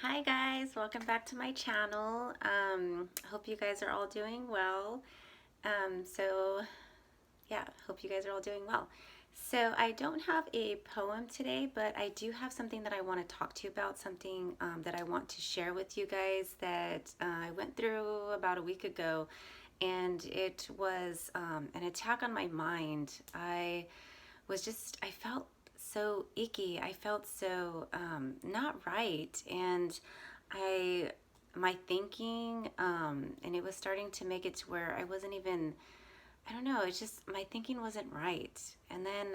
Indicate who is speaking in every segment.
Speaker 1: Hi guys, welcome back to my channel. Hope you guys are all doing well. Hope you guys are all doing well. So I don't have a poem today, but I do have something that I want to talk to you about, something that I want to share with you guys that I went through about a week ago, and it was an attack on my mind. I felt so icky. I felt so not right, and I my thinking and it was starting to make it to where I wasn't even. I don't know. It's just my thinking wasn't right, and then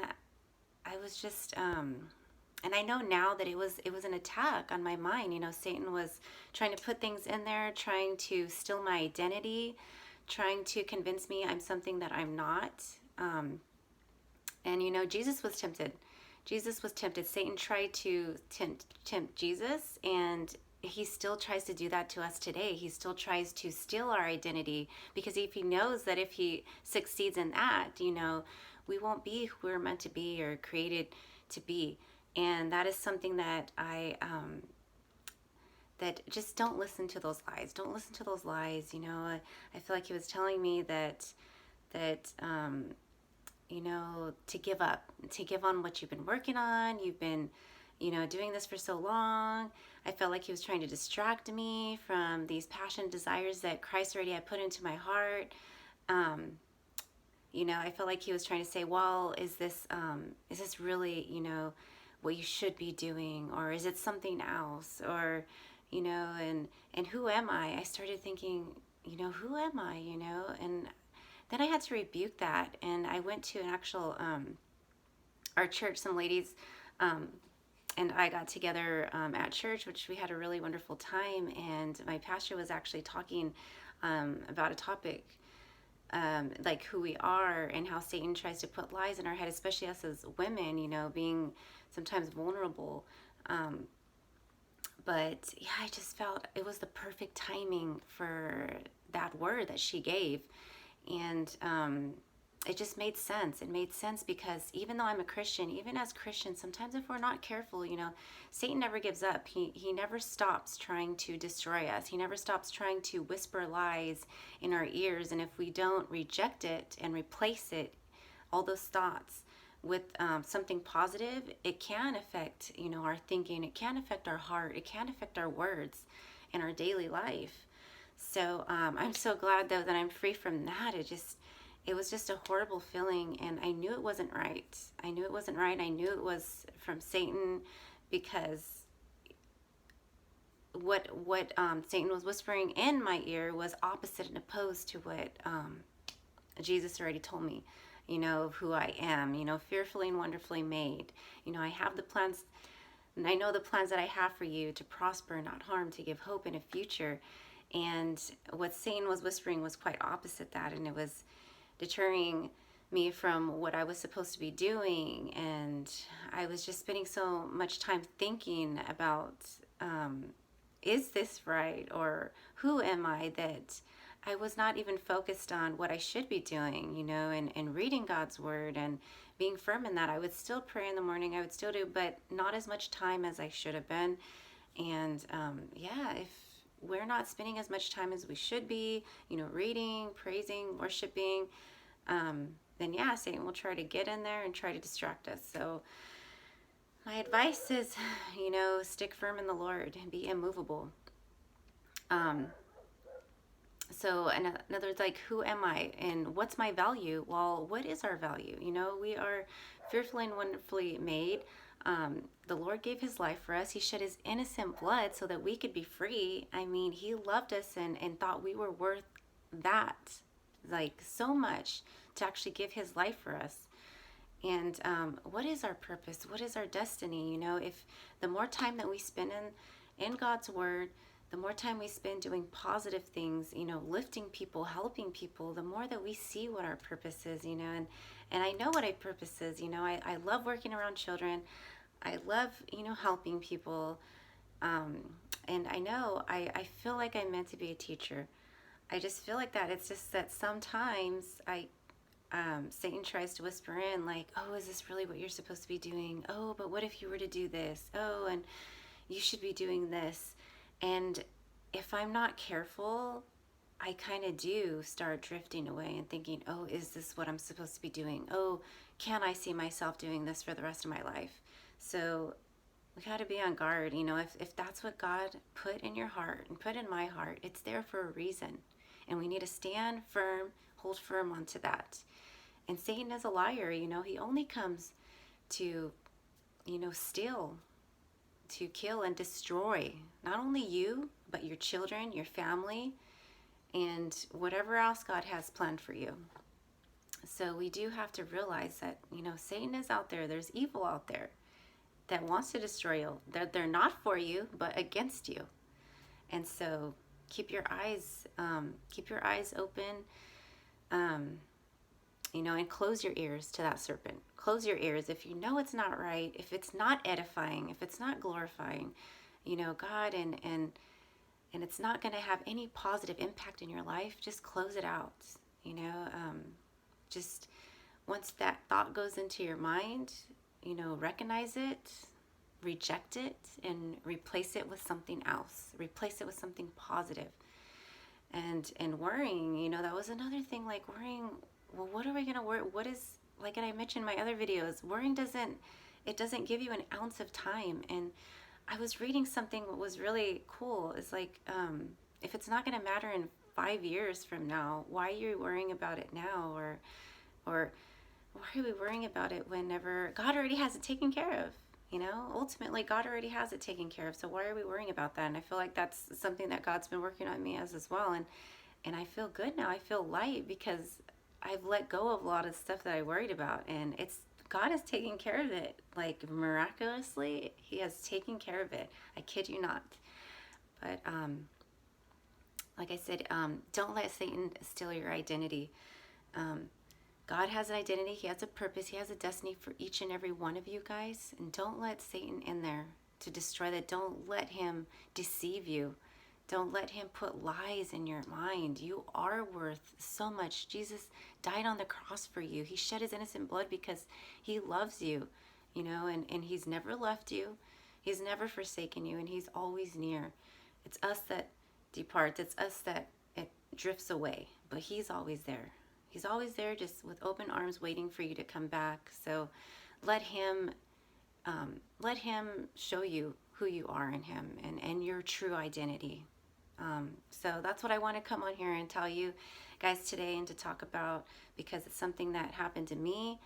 Speaker 1: I was just. And I know now that it was an attack on my mind. You know, Satan was trying to put things in there, trying to steal my identity, trying to convince me I'm something that I'm not. And you know, Jesus was tempted. Jesus was tempted. Satan tried to tempt Jesus, and he still tries to do that to us today. He still tries to steal our identity because if he knows that if he succeeds in that, you know, we won't be who we're meant to be or created to be. And that is something that that just don't listen to those lies. Don't listen to those lies. You know, I feel like he was telling me that you know, to give up, to give on what you've been working on. You've been, you know, doing this for so long. I felt like he was trying to distract me from these passion desires that Christ already had put into my heart. Um, you know, I felt like he was trying to say, well, is this really, you know, what you should be doing, or is it something else, or, you know, and who am I? I started thinking, you know, who am I, you know, and then I had to rebuke that, and I went to an actual our church. Some ladies and I got together at church, which we had a really wonderful time. And my pastor was actually talking about a topic like who we are and how Satan tries to put lies in our head, especially us as women. You know, being sometimes vulnerable. Um, but yeah, I just felt it was the perfect timing for that word that she gave. And it just made sense. It made sense because even though I'm a Christian, even as Christians, sometimes if we're not careful, you know, Satan never gives up. He never stops trying to destroy us. He never stops trying to whisper lies in our ears. And if we don't reject it and replace it, all those thoughts with something positive, it can affect, you know, our thinking. It can affect our heart. It can affect our words in our daily life. So I'm so glad though that I'm free from that. It was just a horrible feeling, and I knew it wasn't right. I knew it wasn't right. I knew it was from Satan because what Satan was whispering in my ear was opposite and opposed to what Jesus already told me. You know, of who I am. You know, fearfully and wonderfully made. You know, I have the plans. And I know the plans that I have for you to prosper, not harm, to give hope in a future. And what Satan was whispering was quite opposite that, and it was deterring me from what I was supposed to be doing. And I was just spending so much time thinking about, is this right? Or who am I, that I was not even focused on what I should be doing, you know, and reading God's word and being firm in that. I would still pray in the morning, I would still do, but not as much time as I should have been. And yeah, if we're not spending as much time as we should be, you know, reading, praising, worshiping, then yeah, Satan will try to get in there and try to distract us. So my advice is, you know, stick firm in the Lord and be immovable. So another, like, who am I and what's my value? Well, what is our value? You know, we are fearfully and wonderfully made. The Lord gave his life for us. He shed his innocent blood so that we could be free. I mean, he loved us and thought we were worth that, like, so much, to actually give his life for us. And what is our purpose? What is our destiny? You know, if the more time that we spend in God's word, the more time we spend doing positive things, you know, lifting people, helping people, the more that we see what our purpose is, you know. And I know what our purpose is. You know, I love working around children. I love, you know, helping people. And I know I feel like I'm meant to be a teacher. I just feel like that. It's just that sometimes Satan tries to whisper in, like, oh, is this really what you're supposed to be doing? Oh, but what if you were to do this? Oh, and you should be doing this. And if I'm not careful, I kind of do start drifting away and thinking, oh, is this what I'm supposed to be doing? Oh, can I see myself doing this for the rest of my life? So we got to be on guard. If that's what God put in your heart and put in my heart, it's there for a reason. And we need to stand firm, hold firm onto that. And Satan is a liar. He only comes to, steal, to kill and destroy not only you, but your children, your family, and whatever else God has planned for you. So we do have to realize that, Satan is out there. There's evil out there that wants to destroy you. They're not for you, but against you. And so keep your eyes open, and close your ears to that serpent. Close your ears if you know it's not right, if it's not edifying, if it's not glorifying, God, and it's not going to have any positive impact in your life. Just close it out. Just once that thought goes into your mind, recognize it, reject it, and replace it with something else. Replace it with something positive. And worrying, that was another thing, like worrying, well, what are we going to worry? What is, like I mentioned in my other videos, worrying doesn't give you an ounce of time. And I was reading something that was really cool. It's like, if it's not going to matter in 5 years from now, why are you worrying about it now? Or why are we worrying about it whenever God already has it taken care of? Ultimately, God already has it taken care of. So why are we worrying about that? And I feel like that's something that God's been working on me as well. And I feel good now. I feel light because I've let go of a lot of stuff that I worried about. And God has taken care of it. Like miraculously, He has taken care of it. I kid you not. But like I said, don't let Satan steal your identity. God has an identity. He has a purpose. He has a destiny for each and every one of you guys. And don't let Satan in there to destroy that. Don't let him deceive you. Don't let him put lies in your mind. You are worth so much. Jesus died on the cross for you. He shed his innocent blood because he loves you, and he's never left you. He's never forsaken you, and he's always near. It's us that departs. It's us that it drifts away, but he's always there. He's always there, just with open arms waiting for you to come back. So let him show you who you are in him and your true identity. So that's what I want to come on here and tell you guys today and to talk about, because it's something that happened to me.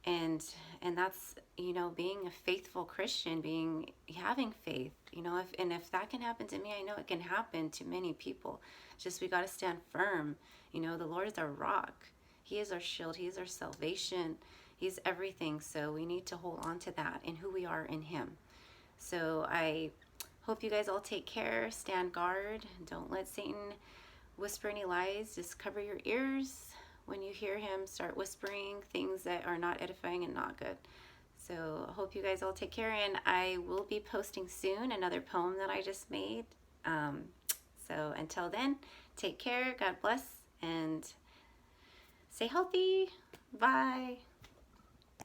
Speaker 1: And that's, being a faithful Christian, having faith, if that can happen to me, I know it can happen to many people. Just, we got to stand firm. The Lord is our rock. He is our shield. He is our salvation. He's everything. So we need to hold on to that and who we are in him. So I hope you guys all take care, stand guard. Don't let Satan whisper any lies. Just cover your ears. When you hear him start whispering things that are not edifying and not good. So I hope you guys all take care, and I will be posting soon another poem that I just made. So until then, take care, God bless, and stay healthy. Bye.